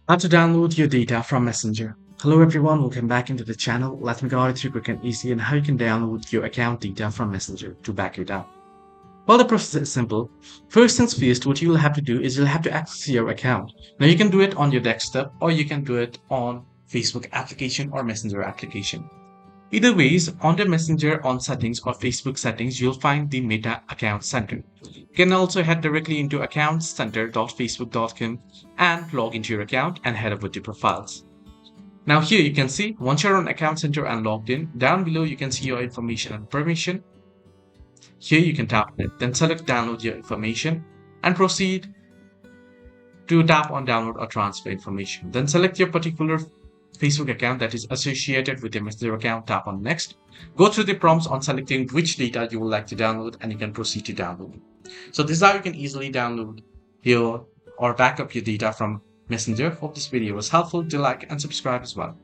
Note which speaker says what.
Speaker 1: How to download your data from Messenger. Hello everyone, welcome back into the channel. Let me guide you through quick and easy on how you can download your account data from Messenger to back it up. Well, the process is simple. First things first, what you'll have to do is you'll have to access your account. Now you can do it on your desktop or you can do it on Facebook application or Messenger application. Either ways, on the Messenger on settings or Facebook settings, you'll find the Meta Account Center. You can also head directly into accountscenter.facebook.com and log into your account and head over to profiles. Now here you can see once you're on Account Center and logged in, down below you can see your information and permission. Here you can tap on it, then select download your information and proceed to tap on download or transfer information. Then select your particular Facebook account that is associated with your Messenger account, tap on next. Go through the prompts on selecting which data you would like to download and you can proceed to download. So this is how you can easily download your or back up your data from Messenger. Hope this video was helpful. Do like and subscribe as well.